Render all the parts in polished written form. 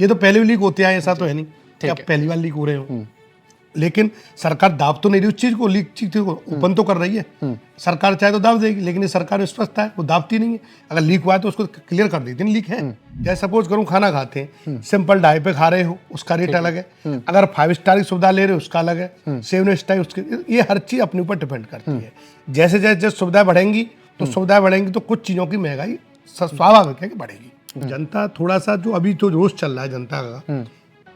ये तो पहले भी लीक होते आए, ऐसा तो है नहीं कि अब पहली बार लीक हो रहे हो। लेकिन सरकार दाब तो नहीं रही उस चीज को, लीक चीज को ओपन तो कर रही है। सरकार चाहे तो दाब देगी, लेकिन ये सरकार स्वस्थ है, वो दाबती नहीं है। अगर लीक हुआ है तो उसको क्लियर कर देती नहीं लीक है। जैसे सपोज करूँ खाना खाते हैं, सिंपल ढाई पे खा रहे हो उसका रेट अलग है, अगर 5 स्टार की सुविधा ले रहे हो उसका अलग है, 7 स्टार उसके, ये हर चीज अपने ऊपर डिपेंड करती है। जैसे जैसे सुविधाएं बढ़ेंगी तो सुविधाएं बढ़ेंगी तो कुछ चीजों की महंगाई स्वाभाविक है कि बढ़ेगी। जनता थोड़ा सा जो अभी तो रोज चल रहा है जनता का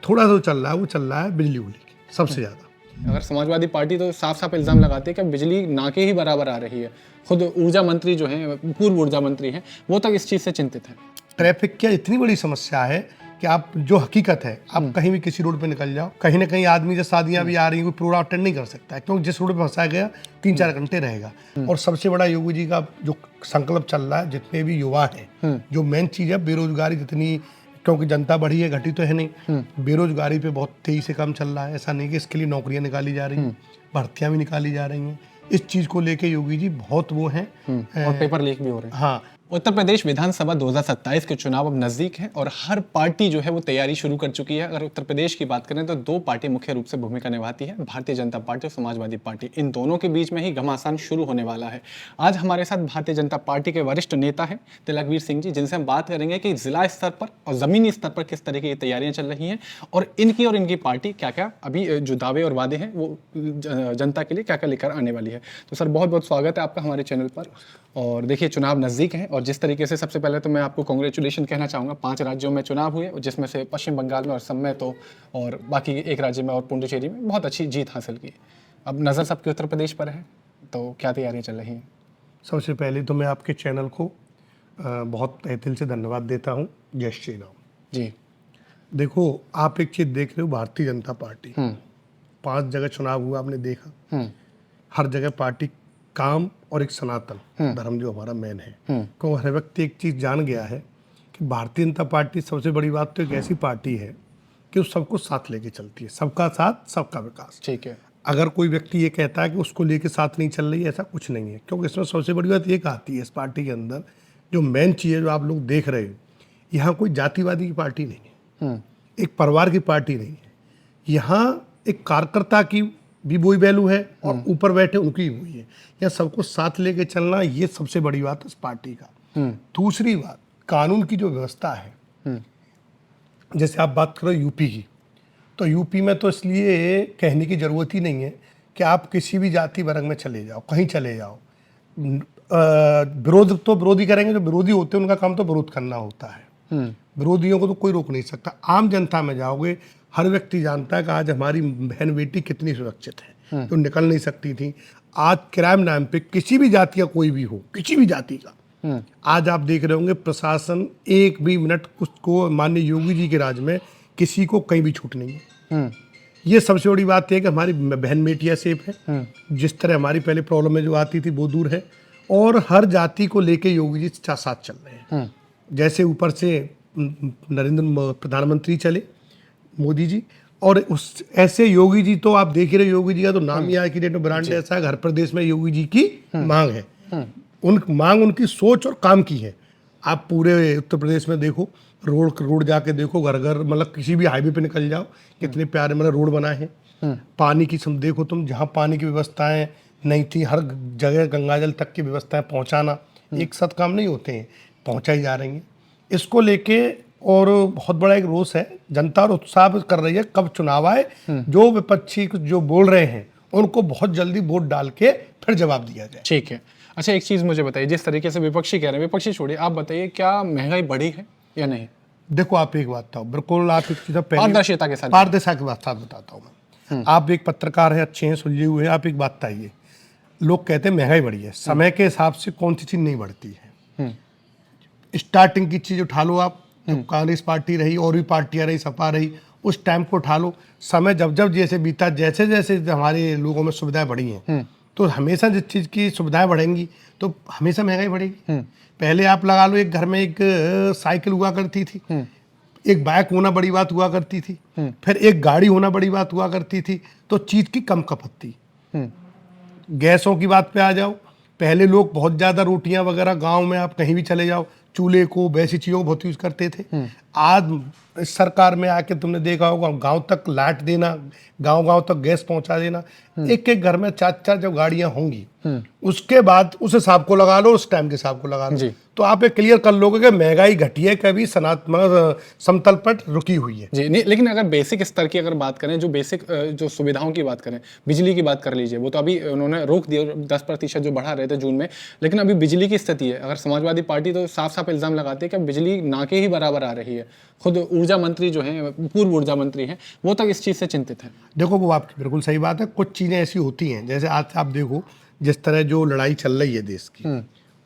थोड़ा सा चल रहा है, वो चल रहा है बिजली को लेकर सबसे ज्यादा। अगर समाजवादी पार्टी तो साफ साफ इल्जाम लगाती है कि बिजली ना के ही बराबर आ रही है। खुद ऊर्जा मंत्री जो हैं, पूर्व ऊर्जा मंत्री हैं, वो तक इस चीज से चिंतित हैं। ट्रैफिक की इतनी बड़ी समस्या है कि आप जो हकीकत है, आप कहीं भी किसी रोड पे निकल जाओ, कहीं ना कहीं आदमी जब शादियां भी आ रही हैं कोई प्रोग्राम अटेंड नहीं कर सकता है, क्योंकि जिस रोड पे फंसा गया 3-4 घंटे रहेगा। और सबसे बड़ा योगी जी का जो संकल्प चल रहा है, जितने भी युवा हैं, जो मेन चीज है बेरोजगारी जितनी, क्योंकि जनता बढ़ी है घटी तो है नहीं, बेरोजगारी पे बहुत तेजी से काम चल रहा है। ऐसा नहीं कि इसके लिए नौकरियां निकाली जा रही हैं, भर्तियां भी निकाली जा रही हैं। इस चीज को लेके योगी जी बहुत वो हैं और पेपर लीक भी हो रहे हैं। हाँ। उत्तर प्रदेश विधानसभा 2027 के चुनाव अब नजदीक हैं और हर पार्टी जो है वो तैयारी शुरू कर चुकी है। अगर उत्तर प्रदेश की बात करें तो 2 पार्टी मुख्य रूप से भूमिका निभाती है, भारतीय जनता पार्टी और समाजवादी पार्टी। इन दोनों के बीच में ही घमासान शुरू होने वाला है। आज हमारे साथ भारतीय जनता पार्टी के वरिष्ठ नेता हैं तिलकवीर सिंह जी, जिनसे हम बात करेंगे कि जिला स्तर पर और जमीनी स्तर पर किस तरह की तैयारियां चल रही हैं और इनकी पार्टी क्या क्या अभी जो दावे और वादे हैं वो जनता के लिए क्या क्या लेकर आने वाली है। तो सर बहुत बहुत स्वागत है आपका हमारे चैनल पर। और देखिए चुनाव नज़दीक हैं और जिस तरीके से, सबसे पहले तो मैं आपको कांग्रेचुलेशन कहना चाहूँगा, 5 राज्यों में चुनाव हुए जिसमें से पश्चिम बंगाल में और असम में तो, और बाकी एक राज्य में और पुडुचेरी में बहुत अच्छी जीत हासिल की। अब नज़र सबके उत्तर प्रदेश पर है, तो क्या तैयारियाँ चल रही हैं? सबसे पहले तो मैं आपके चैनल को बहुत तहे दिल से धन्यवाद देता हूँ। जय श्री राम जी। देखो आप एक चीज़ देख रहे हो, भारतीय जनता पार्टी 5 जगह चुनाव हुआ, आपने देखा हर जगह पार्टी काम और एक सनातन धर्म जो हमारा मेन है, क्योंकि हर व्यक्ति एक चीज़ जान गया है कि भारतीय जनता पार्टी सबसे बड़ी बात तो एक ऐसी पार्टी है कि वो सबको साथ लेके चलती है, सबका साथ सबका विकास। ठीक है। अगर कोई व्यक्ति ये कहता है कि उसको लेके साथ नहीं चल रही है, ऐसा कुछ नहीं है, क्योंकि इसमें सबसे बड़ी बात ये कहती है इस पार्टी के अंदर जो मेन चीज़ है जो आप लोग देख रहे हो, यहाँ कोई जातिवादी की पार्टी नहीं है, एक परिवार की पार्टी नहीं है, यहाँ एक कार्यकर्ता की भी वही वैल्यू है और ऊपर बैठे उनकी भी वही है। यहाँ सबको साथ लेके चलना, ये सबसे बड़ी बात है इस पार्टी का। दूसरी बात, कानून की जो व्यवस्था है, जैसे आप बात करो यूपी की, तो यूपी में तो इसलिए कहने की ज़रूरत ही नहीं है कि आप किसी भी जाति वर्ग में चले जाओ, कहीं चले जाओ, विरोध तो विरोधी करेंगे, जो विरोधी होते हैं उनका काम तो विरोध करना होता है, विरोधियों को तो कोई रोक नहीं सकता। आम जनता में जाओगे, हर व्यक्ति जानता है कि आज हमारी बहन बेटी कितनी सुरक्षित है, जो निकल नहीं सकती थी। आज क्राइम नाम पे किसी भी जाति का कोई भी हो, किसी भी जाति का, आज आप देख रहे होंगे प्रशासन एक भी मिनट उसको, माननीय योगी जी के राज में किसी को कहीं भी छूट नहीं है। ये सबसे बड़ी बात है कि हमारी बहन बेटियां सेफ है, जिस तरह हमारी पहले प्रॉब्लम में जो आती थी वो दूर है, और हर जाति को लेके योगी जी साथ चल रहे हैं। जैसे ऊपर से नरेंद्र प्रधानमंत्री चले मोदी जी, और उस ऐसे योगी जी तो आप देख ही रहे, योगी जी का तो नाम ही आज की डेट में ब्रांड ऐसा है, हर प्रदेश में योगी जी की मांग है। मांग उनकी सोच और काम की है। आप पूरे उत्तर प्रदेश में देखो, रोड जाके देखो, घर घर, मतलब किसी भी हाईवे पे निकल जाओ, कितने प्यारे मतलब रोड बनाए हैं। पानी की देखो तुम, जहाँ पानी की व्यवस्थाएं नहीं थी, हर जगह गंगाजल तक की व्यवस्थाएं पहुँचाना, एक साथ काम नहीं होते हैं, पहुँचाई जा रही हैं। इसको लेके और बहुत बड़ा एक रोष है, जनता और उत्साह कर रही है कब चुनाव आए, जो विपक्षी जो बोल रहे हैं उनको बहुत जल्दी वोट डाल के फिर जवाब दिया जाए। ठीक है। अच्छा एक चीज़ मुझे बताइए, जिस तरीके से विपक्षी कह रहे हैं, विपक्षी छोड़िए, आप बताइए क्या महंगाई बढ़ी है या नहीं? देखो आप एक बात बताओ, बिल्कुल आप एक चीज़ पारदर्शिता के साथ बताता हूँ मैं। आप एक पत्रकार हैं, अच्छे हैं, सुलझे हुए हैं, आप एक बात बताइए, लोग कहते हैं महंगाई बढ़ी है, समय के हिसाब से कौन सी चीज़ नहीं बढ़ती है? स्टार्टिंग की चीज़ उठा लो आप, कांग्रेस पार्टी रही और भी पार्टियां रही, सपा रही, उस टाइम को उठा लो, समय जब जब जैसे बीता, जैसे जैसे हमारे लोगों में सुविधाएं बढ़ी हैं, तो हमेशा जिस चीज़ की सुविधाएं बढ़ेंगी तो हमेशा महंगाई बढ़ेगी। पहले आप लगा लो, एक घर में एक साइकिल हुआ करती थी, एक बाइक होना बड़ी बात हुआ करती थी, फिर एक गाड़ी होना बड़ी बात हुआ करती थी, तो चीज़ की कम खपत थी। गैसों की बात पे आ जाओ, पहले लोग बहुत ज़्यादा रोटियां वगैरह गांव में आप कहीं भी चले जाओ, चूल्हे को, वैसी चीज़ों को बहुत यूज़ करते थे। आज इस सरकार में आके तुमने देखा होगा गांव तक लाइट देना, गांव गांव तक गैस पहुंचा देना, एक एक घर में 4-4 जब गाड़ियां होंगी, उसके बाद उस हिसाब को लगा लो, उस टाइम के हिसाब को लगा लो, तो आप ये क्लियर कर लोगे कि महंगाई घटी है, कभी समतल पर रुकी हुई है। जी नहीं, लेकिन अगर बेसिक स्तर की अगर बात करें, जो बेसिक जो सुविधाओं की बात करें, बिजली की बात कर लीजिए, वो तो अभी उन्होंने रोक दिया 10% जो बढ़ा रहे थे जून में, लेकिन अभी बिजली की स्थिति है, अगर समाजवादी पार्टी तो साफ साफ इल्जाम लगाती है कि बिजली ना के ही बराबर आ रही है। खुद ऊर्जा मंत्री जो हैं, पूर्व ऊर्जा मंत्री हैं, वो तक इस चीज़ से चिंतित हैं। देखो, वो आपकी बिल्कुल सही बात है। कुछ चीज़ें ऐसी होती हैं, जैसे आज आप देखो जिस तरह जो लड़ाई चल रही है देश की,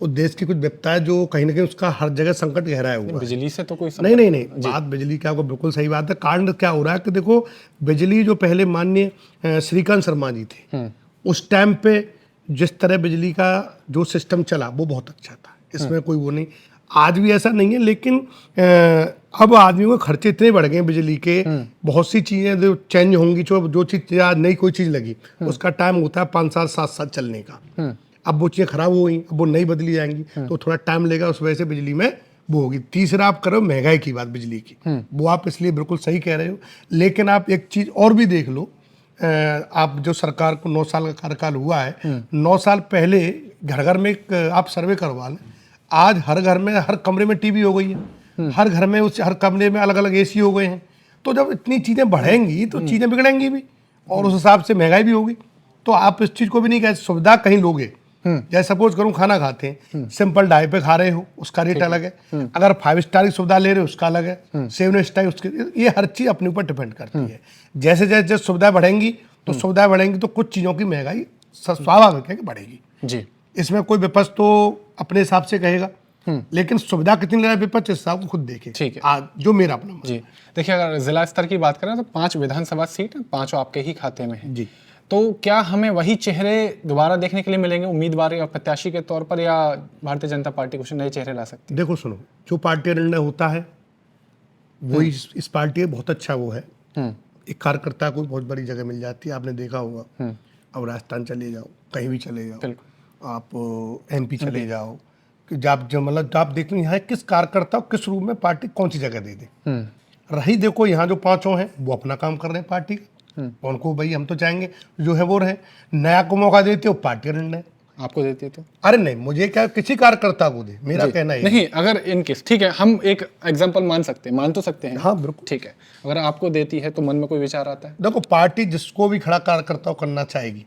वो देश की कुछ विपत्ता है जो कहीं ना कहीं उसका हर जगह संकट गहराया हुआ है। बिजली से तो कोई नहीं, बात बिजली की आपको बिल्कुल सही बात है। कारण क्या हो रहा है कि देखो, बिजली जो पहले माननीय श्रीकांत शर्मा जी थे, उस टाइम पे जिस तरह बिजली का जो सिस्टम चला वो बहुत अच्छा था, इसमें कोई वो नहीं। आज भी ऐसा नहीं है, लेकिन अब आदमियों के खर्चे इतने बढ़ गए हैं बिजली के, बहुत सी चीज़ें जो चेंज होंगी, जो चीज़ आज नई कोई चीज़ लगी उसका टाइम होता है 5 साल 7 साल चलने का। अब वो चीज़ें खराब हो गई, अब वो नई बदली जाएंगी, तो थोड़ा टाइम लेगा, उस वजह से बिजली में वो होगी। तीसरा आप करो महंगाई की बात बिजली की, वो आप इसलिए बिल्कुल सही कह रहे हो, लेकिन आप एक चीज़ और भी देख लो। आप जो सरकार को 9 साल का कार्यकाल हुआ है, 9 साल पहले घर घर में एक आप सर्वे करवा लें, आज हर घर में हर कमरे में टीवी हो गई है, हर घर में हर कमरे में अलग अलग एसी हो गए हैं। तो जब इतनी चीज़ें बढ़ेंगी तो चीज़ें बिगड़ेंगी भी, और उस हिसाब से महंगाई भी होगी। तो आप इस चीज़ को भी नहीं कह, सुविधा कहीं लोगे, जैसे सपोज करूँ खाना खाते हैं, सिंपल ढाई पे खा रहे हो उसका रेट अलग है, अगर 5 स्टार की सुविधा ले रहे हो उसका अलग है, 7 स्टार उसके, ये हर चीज़ अपने ऊपर डिपेंड करती है। जैसे जैसे सुविधा बढ़ेंगी तो सुविधा बढ़ेंगी तो कुछ चीज़ों की महंगाई स्वाभाविक है कि बढ़ेगी जी। इसमें कोई विपक्ष तो अपने हिसाब से कहेगा, लेकिन सुविधा कितनी ले रहा है विपक्ष, इस हिसाब को खुद देखे। ठीक है, आज जो मेरा अपना जी। देखिए, अगर जिला स्तर की बात करें तो 5 विधानसभा सीट, 5 आपके ही खाते में है जी। तो क्या हमें वही चेहरे दोबारा देखने के लिए मिलेंगे उम्मीदवार या प्रत्याशी के तौर पर, या भारतीय जनता पार्टी कुछ नए चेहरे ला सकती है? देखो सुनो, जो पार्टी निर्णय होता है वही इस पार्टी में बहुत अच्छा वो है, एक कार्यकर्ता को बहुत बड़ी जगह मिल जाती है, आपने देखा होगा। अब राजस्थान चले जाओ, कहीं भी चले जाओ, आप MP चले जाओ, कि जब मतलब आप देख लो यहाँ किस कार्यकर्ता को किस रूप में पार्टी कौन सी जगह दे दे। रही देखो यहाँ जो 5 हैं वो अपना काम कर रहे हैं पार्टी का, उनको भाई हम तो चाहेंगे जो है वो रहे, नया को मौका देते हो पार्टी निर्णय आपको देती है तो? अरे नहीं, मुझे क्या किसी कार्यकर्ता को दे, मेरा कहना है नहीं। अगर इन केस ठीक है, हम एक एग्जांपल मान तो सकते हैं। हाँ बिल्कुल ठीक है, अगर आपको देती है तो मन में कोई विचार आता है? देखो, पार्टी जिसको भी खड़ा कार्यकर्ता करना चाहेगी,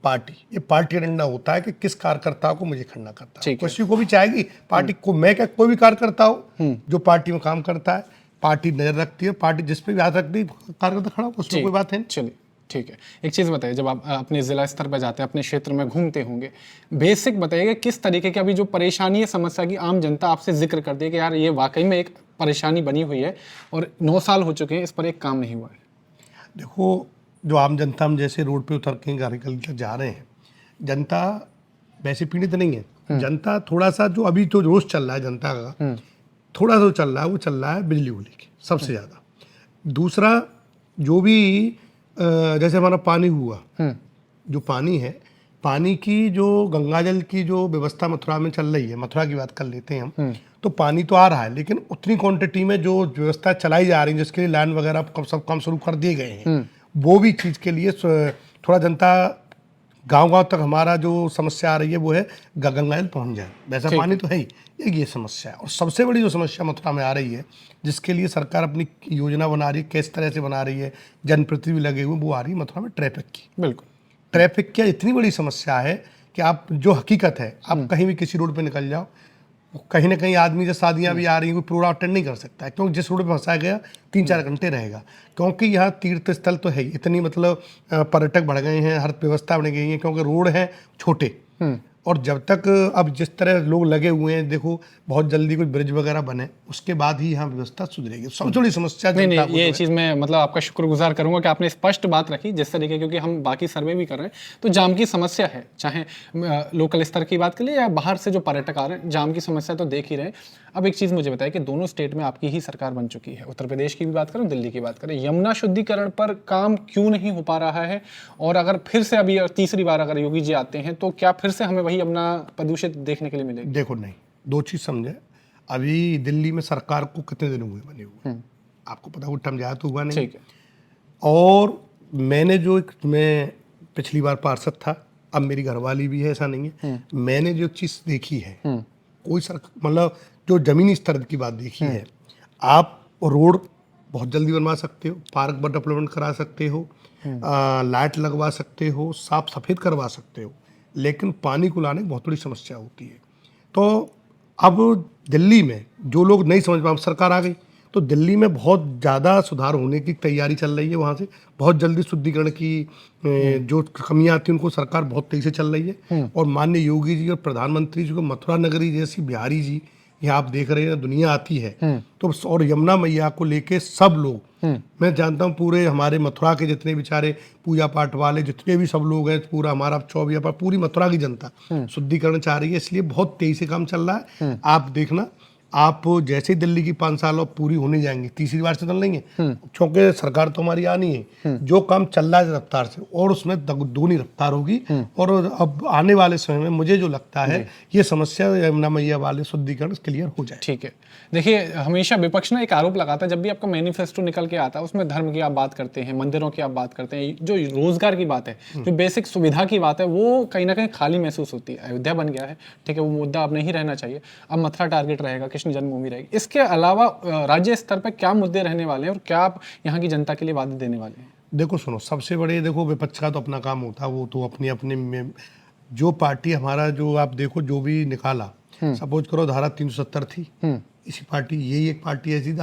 पार्टी, ये पार्टी निर्णय होता है कि किस कार्यकर्ता को मुझे खड़ा करता है। किसी को भी चाहेगी पार्टी को, मैं क्या कोई भी कार्यकर्ता हो जो पार्टी में काम करता है, पार्टी नजर रखती है, पार्टी जिस पे भी हाथ रखती है कार्यकर्ता खड़ा हो, उसमें कोई बात है नहीं। चलिए ठीक है, एक चीज़ बताइए, जब आप अपने ज़िला स्तर पर जाते हैं, अपने क्षेत्र में घूमते होंगे, बेसिक बताइएगा किस तरीके की अभी जो परेशानी है, समस्या की आम जनता आपसे जिक्र कर दी कि यार ये वाकई में एक परेशानी बनी हुई है और 9 साल हो चुके हैं, इस पर एक काम नहीं हुआ है? देखो, जो आम जनता, हम जैसे रोड पे उतर के घर तक जा रहे हैं, जनता वैसे पीड़ित नहीं है। जनता थोड़ा सा जो अभी तो रोष चल रहा है जनता का, थोड़ा सा चल रहा है, वो चल रहा है बिजली को लेके सबसे ज़्यादा। दूसरा जो भी जैसे हमारा पानी हुआ, जो पानी है, पानी की जो गंगा जल की जो व्यवस्था मथुरा में चल रही है, मथुरा की बात कर लेते हैं हम, तो पानी तो आ रहा है, लेकिन उतनी क्वांटिटी में जो व्यवस्था चलाई जा रही है, जिसके लिए लाइन वगैरह सब काम शुरू कर दिए गए हैं, वो भी चीज़ के लिए थोड़ा जनता गांव-गांव तक हमारा जो समस्या आ रही है वो है गंगा जल पहुँच जाए, वैसा पानी तो है ही, ये समस्या है। और सबसे बड़ी जो समस्या मथुरा में आ रही है, जिसके लिए सरकार अपनी योजना बना रही है, किस तरह से बना रही है, जनप्रतिनिधि लगे हुए, वो आ रही है मथुरा में ट्रैफिक की। बिल्कुल, ट्रैफिक की इतनी बड़ी समस्या है कि आप जो हकीकत है, आप कहीं भी किसी रोड पे निकल जाओ, कहीं ना कहीं आदमी, जब शादियां भी आ रही हैं, कोई प्रोग्राम अटेंड नहीं कर सकता है, क्योंकि जिस रोड पे फंसाया गया 3-4 घंटे रहेगा, क्योंकि यहाँ तीर्थ स्थल तो है ही, इतनी मतलब पर्यटक बढ़ गए हैं, हर व्यवस्था बन गई है, क्योंकि रोड हैं छोटे, और जब तक अब जिस तरह लोग लगे हुए हैं, देखो बहुत जल्दी कोई ब्रिज वगैरह बने, उसके बाद ही यहाँ व्यवस्था सुधरेगी। सबसे बड़ी समस्या नहीं, ये चीज़ मैं मतलब आपका शुक्रगुजार करूंगा कि आपने स्पष्ट बात रखी, जिस तरीके, क्योंकि हम बाकी सर्वे भी कर रहे हैं तो जाम की समस्या है, चाहे लोकल स्तर की बात करें या बाहर से जो पर्यटक आ रहे हैं, जाम की समस्या तो देख ही रहे हैं। अब एक चीज़ मुझे बताइए कि दोनों स्टेट में आपकी ही सरकार बन चुकी है, उत्तर प्रदेश की भी बात करें, दिल्ली की बात करें, यमुना शुद्धिकरण पर काम क्यों नहीं हो पा रहा है? और अगर फिर से अभी तीसरी बार अगर योगी जी आते हैं तो क्या फिर से हमें वही यमुना प्रदूषित देखने के लिए मिलेगी? देखो नहीं, 2 चीज़ समझे, अभी दिल्ली में सरकार को कितने दिन हुए बने हुए, आपको पता, वो टर्म ज़्यादा तो हुआ नहीं। ठीक है। और मैं पिछली बार पार्षद था, अब मेरी घरवाली भी है, ऐसा नहीं है। मैंने जो चीज़ देखी है, कोई मतलब जो ज़मीनी स्तर की बात देखी है, आप रोड बहुत जल्दी बनवा सकते हो, पार्क डेवलपमेंट करा सकते हो, लाइट लगवा सकते हो, साफ सफ़ेद करवा सकते हो, लेकिन पानी को लाने की बहुत बड़ी समस्या होती है। तो अब दिल्ली में जो लोग नहीं समझ पा, सरकार आ गई तो दिल्ली में बहुत ज़्यादा सुधार होने की तैयारी चल रही है। वहाँ से बहुत जल्दी शुद्धिकरण की जो कमियां आती हैं उनको सरकार बहुत तेज़ी से चल रही है। और माननीय योगी जी और प्रधानमंत्री जी को मथुरा नगरी जैसी बिहारी जी यहाँ आप देख रहे हैं, दुनिया आती है तो, और यमुना मैया को लेके सब लोग, मैं जानता हूँ पूरे हमारे मथुरा के जितने बेचारे पूजा पाठ वाले जितने भी सब लोग हैं, पूरा हमारा चौबिया पर पूरी मथुरा की जनता शुद्धिकरण चाह रही है, इसलिए बहुत तेजी से काम चल रहा है। आप देखना, आप जैसे ही दिल्ली की 5 साल और पूरी होने जाएंगी, तीसरी बार से चल लेंगे, क्योंकि सरकार तो हमारी आनी है, जो काम चल रहा है रफ्तार से और उसमें दोगुनी रफ्तार होगी। और अब आने वाले समय में मुझे जो लगता है ये समस्या यमुना मैया वाले शुद्धिकरण क्लियर हो जाए। ठीक है, देखिए हमेशा विपक्ष ना एक आरोप लगाता है, जब भी आपका मैनिफेस्टो निकल के आता है उसमें धर्म की आप बात करते हैं, मंदिरों की आप बात करते हैं, जो रोजगार की बात है, जो बेसिक सुविधा की बात है, वो कहीं ना कहीं खाली महसूस होती है। अयोध्या बन गया है, ठीक है, वो मुद्दा अब नहीं रहना चाहिए, अब मथुरा टारगेट रहेगा, कृष्ण जन्मभूमि रहेगी। इसके अलावा राज्य स्तर पर क्या मुद्दे रहने वाले हैं और क्या आप यहाँ की जनता के लिए वादे देने वाले हैं? देखो सुनो, सबसे बड़े देखो विपक्ष का तो अपना काम होता है, वो तो अपने अपने में जो पार्टी हमारा जो आप देखो जो भी निकाला, सपोज करो धारा 370 थी, इसी पार्टी, यही एक पार्टी ऐसी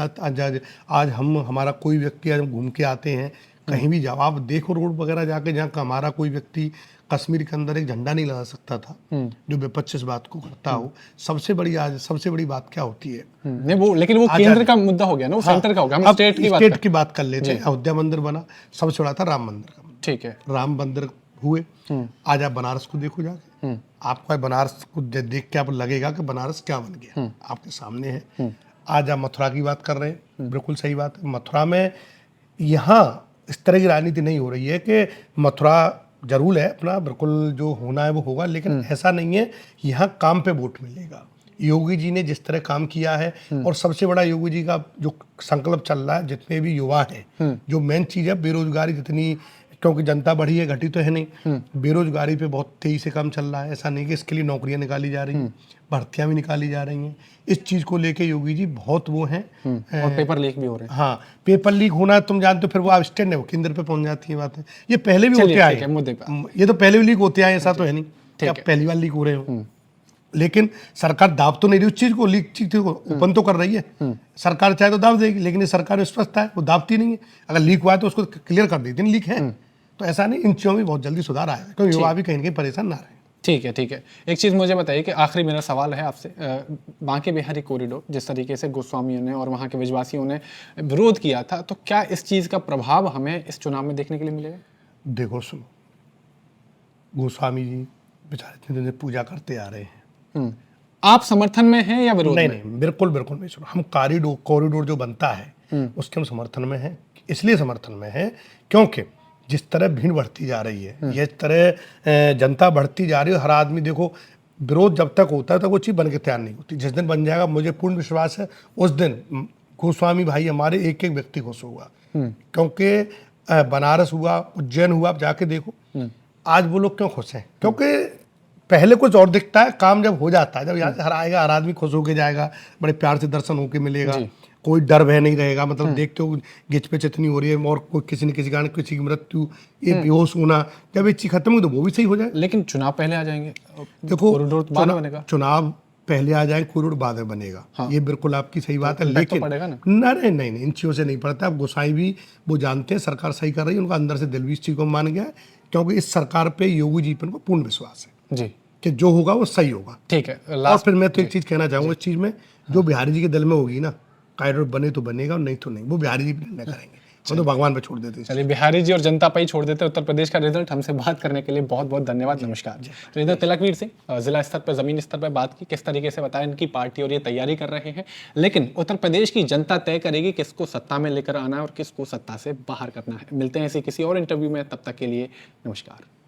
आज हम हमारा कोई व्यक्ति आज घूम के आते हैं कहीं भी जाओ, आप देखो रोड वगैरह जाके, जहाँ हमारा कोई व्यक्ति कश्मीर के अंदर एक झंडा नहीं लगा सकता था, जो विपक्ष इस बात को करता हो। सबसे बड़ी बात क्या होती है, नहीं वो, लेकिन वो केंद्र का मुद्दा हो गया ना, वो सेंटर का हो गया, हम स्टेट की बात कर लेते हैं। अयोध्या मंदिर बना, सबसे बड़ा था राम मंदिर का, ठीक है, राम मंदिर हुए। आज आप बनारस को देखो जाके, आपको बनारस को देख के आप लगेगा कि बनारस क्या बन गया, आपके सामने है। आज आप मथुरा की बात कर रहे हैं, बिल्कुल सही बात है। मथुरा में यहाँ इस तरह की राजनीति नहीं हो रही है कि मथुरा जरूर है अपना, बिल्कुल जो होना है वो होगा, लेकिन ऐसा नहीं है यहाँ काम पे वोट मिलेगा। योगी जी ने जिस तरह काम किया है, और सबसे बड़ा योगी जी का जो संकल्प चल रहा है, जितने भी युवा हैं, जो मेन चीज़ है बेरोजगारी जितनी, क्योंकि जनता बढ़ी है, घटी तो है नहीं, बेरोजगारी पे बहुत तेजी से काम चल रहा है। ऐसा नहीं कि इसके लिए नौकरियां निकाली जा रही हैं, भर्तियां भी निकाली जा रही हैं। इस चीज़ को लेके योगी जी बहुत वो हैं, और पेपर लीक भी हो रहे हैं। हाँ, पेपर लीक होना तुम जानते हो, फिर वो आप स्टैंड है, वो केंद्र पे पहुंच जाती है बातें। ये पहले भी होते आए, ये तो पहले भी लीक होते आए, ऐसा तो है नहीं कि आप पहली बार लीक हो रहे हो। लेकिन सरकार दाव तो नहीं रही उस चीज़ को, लीक चीज को ओपन तो कर रही है। सरकार चाहे तो दाव देगी, लेकिन ये सरकार विश्वस्त है, वो दावती नहीं है। अगर लीक हुआ है तो उसको क्लियर कर देती है, लीक है तो ऐसा नहीं, इन चीज़ों में बहुत जल्दी सुधार आएगा, क्योंकि युवा भी कहीं ना कहीं परेशान ना रहे। ठीक है, ठीक है। एक चीज़ मुझे बताइए कि आखिरी मेरा सवाल है आपसे, बांके बिहारी कॉरिडोर जिस तरीके से गोस्वामियों ने और वहाँ के विश्वासियों ने विरोध किया था, तो क्या इस चीज़ का प्रभाव हमें इस चुनाव में देखने के लिए मिलेगा? देखो सुनो, गोस्वामी जी बेचारे इतने दिन से पूजा करते आ रहे हैं, आप समर्थन में हैं या विरोध में? नहीं, बिल्कुल नहीं। सुनो, हम कॉरिडोर जो बनता है उसके हम समर्थन में हैं। इसलिए समर्थन में है क्योंकि जिस तरह भीड़ बढ़ती जा रही है, जिस तरह जनता बढ़ती जा रही है, हर आदमी देखो, विरोध जब तक होता है तब वो चीज़ बन के तैयार नहीं होती। जिस दिन बन जाएगा, मुझे पूर्ण विश्वास है उस दिन गोस्वामी भाई हमारे एक एक व्यक्ति खुश होगा। क्योंकि बनारस हुआ, उज्जैन हुआ, आप जाके देखो आज वो लोग क्यों खुश हैं, क्योंकि पहले कुछ और दिखता है, काम जब हो जाता है, जब यहाँ से हर आएगा, हर आदमी खुश होके जाएगा, बड़े प्यार से दर्शन होके मिलेगा, कोई डर भय नहीं रहेगा। मतलब देखते हो गिचपिच इतनी हो रही है, और कोई किसी न किसी कारण किसी की मृत्यु, ये बेहोश होना, जब ये चीज खत्म हो तो वो भी सही हो जाए। लेकिन चुनाव पहले आ जाएंगे, देखो चुनाव पहले आ जाए, कॉरिडोर बाद में बनेगा। हाँ। ये बिल्कुल आपकी सही बात है, लेकिन तो नहीं, इन चीज़ों से नहीं पड़ता। अब गोसाई भी वो जानते हैं सरकार सही कर रही है, उनका अंदर से दिल भी इस चीज़ को मान गया है, क्योंकि इस सरकार पे योगी जी पर पूर्ण विश्वास है जी कि जो होगा वो सही होगा। ठीक है, और फिर मैं तो एक चीज़ कहना चाहूँगा इस चीज़ में, जो बिहारी जी के दिल में होगी ना, कॉरिडोर बने तो बनेगा और नहीं तो नहीं, वो बिहारी जी भी निर्णय करेंगे, वो तो भगवान पे छोड़ देते हैं। चलिए, बिहारी जी और जनता पे ही छोड़ देते हैं उत्तर प्रदेश का रिजल्ट। हमसे बात करने के लिए बहुत बहुत धन्यवाद, नमस्कार। तो इधर तिलकवीर सिंह जिला स्तर पर, जमीनी स्तर पर बात की, किस तरीके से बताया इनकी पार्टी और ये तैयारी कर रहे हैं, लेकिन उत्तर प्रदेश की जनता तय करेगी किसको सत्ता में लेकर आना है और किसको सत्ता से बाहर करना है। मिलते हैं ऐसे किसी और इंटरव्यू में, तब तक के लिए नमस्कार।